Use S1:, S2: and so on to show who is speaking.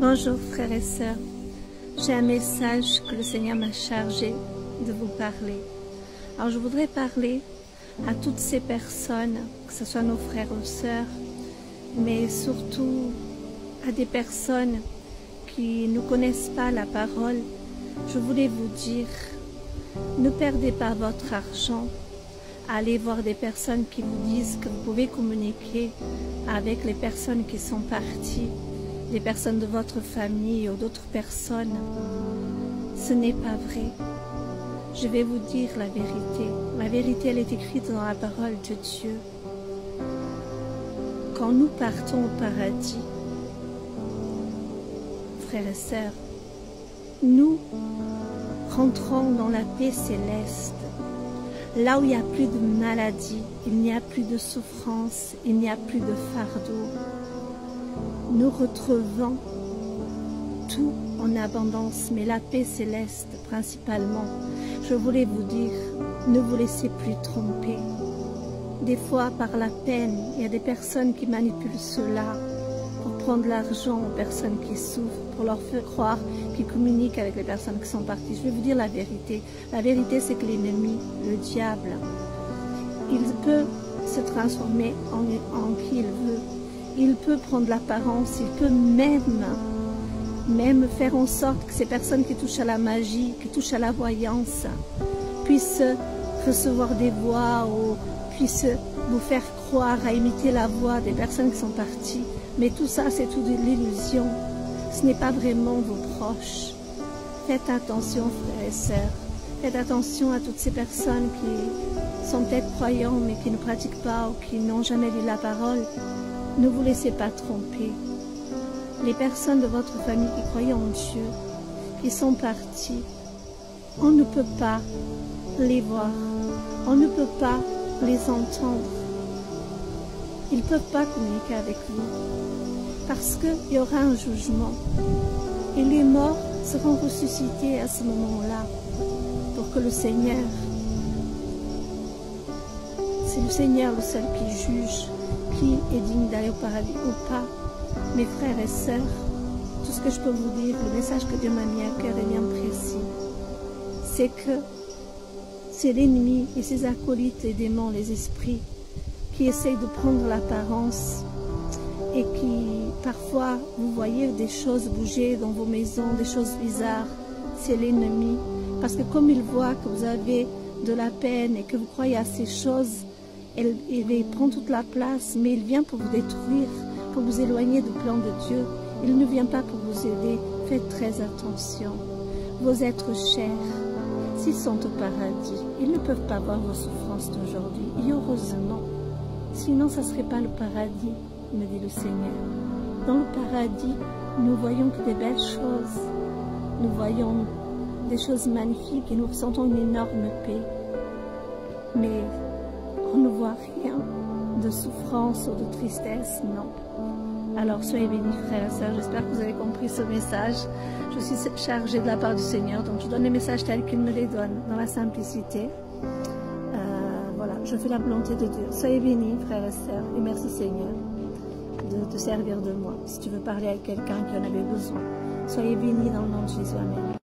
S1: Bonjour frères et sœurs, j'ai un message que le Seigneur m'a chargé de vous parler. Alors je voudrais parler à toutes ces personnes, que ce soit nos frères ou sœurs, mais surtout à des personnes qui ne connaissent pas la parole. Je voulais vous dire, ne perdez pas votre argent. Allez voir des personnes qui vous disent que vous pouvez communiquer avec les personnes qui sont parties, des personnes de votre famille ou d'autres personnes. Ce n'est pas vrai. Je vais vous dire la vérité. La vérité, elle est écrite dans la parole de Dieu. Quand nous partons au paradis, frères et sœurs, nous rentrons dans la paix céleste. Là où il n'y a plus de maladie, il n'y a plus de souffrance, il n'y a plus de fardeau. Nous retrouvons tout en abondance, mais la paix céleste principalement. Je voulais vous dire, ne vous laissez plus tromper. Des fois, par la peine, il y a des personnes qui manipulent cela pour prendre l'argent aux personnes qui souffrent, pour leur faire croire qu'ils communiquent avec les personnes qui sont parties. Je vais vous dire la vérité. La vérité, c'est que l'ennemi, le diable, il peut se transformer en qui il veut. Il peut prendre l'apparence, il peut même faire en sorte que ces personnes qui touchent à la magie, qui touchent à la voyance, puissent recevoir des voix ou puissent vous faire croire à imiter la voix des personnes qui sont parties. Mais tout ça, c'est tout de l'illusion. Ce n'est pas vraiment vos proches. Faites attention, frères et sœurs. Faites attention à toutes ces personnes qui sont peut-être croyants, mais qui ne pratiquent pas ou qui n'ont jamais lu la parole. Ne vous laissez pas tromper. Les personnes de votre famille qui croyaient en Dieu, qui sont parties, on ne peut pas les voir. On ne peut pas les entendre. Ils ne peuvent pas communiquer avec vous. Parce qu'il y aura un jugement. Et les morts seront ressuscités à ce moment-là. Pour que le Seigneur, c'est le Seigneur le seul qui juge qui est digne d'aller au paradis ou pas. Mes frères et sœurs, tout ce que je peux vous dire, le message que Dieu m'a mis à cœur est bien précis. C'est que c'est l'ennemi et ses acolytes, les démons, les esprits, qui essayent de prendre l'apparence et qui, parfois, vous voyez des choses bouger dans vos maisons, des choses bizarres. C'est l'ennemi. Parce que comme il voit que vous avez de la peine et que vous croyez à ces choses, il prend toute la place, mais il vient pour vous détruire, pour vous éloigner du plan de Dieu. Il ne vient pas pour vous aider. Faites très attention. Vos êtres chers, s'ils sont au paradis, ils ne peuvent pas voir vos souffrances d'aujourd'hui. Et heureusement, sinon ça ne serait pas le paradis, me dit le Seigneur. Dans le paradis, nous voyons que des belles choses. Nous voyons des choses magnifiques et nous ressentons une énorme paix. Mais on ne voit rien de souffrance ou de tristesse, non. Alors soyez bénis, frères et sœurs. J'espère que vous avez compris ce message. Je suis chargée de la part du Seigneur, donc je donne les messages tels qu'il me les donne, dans la simplicité. Voilà, je fais la volonté de Dieu. Soyez bénis, frères et sœurs, et merci Seigneur de te servir de moi. Si tu veux parler à quelqu'un qui en avait besoin, soyez bénis dans le nom de Jésus. Amen.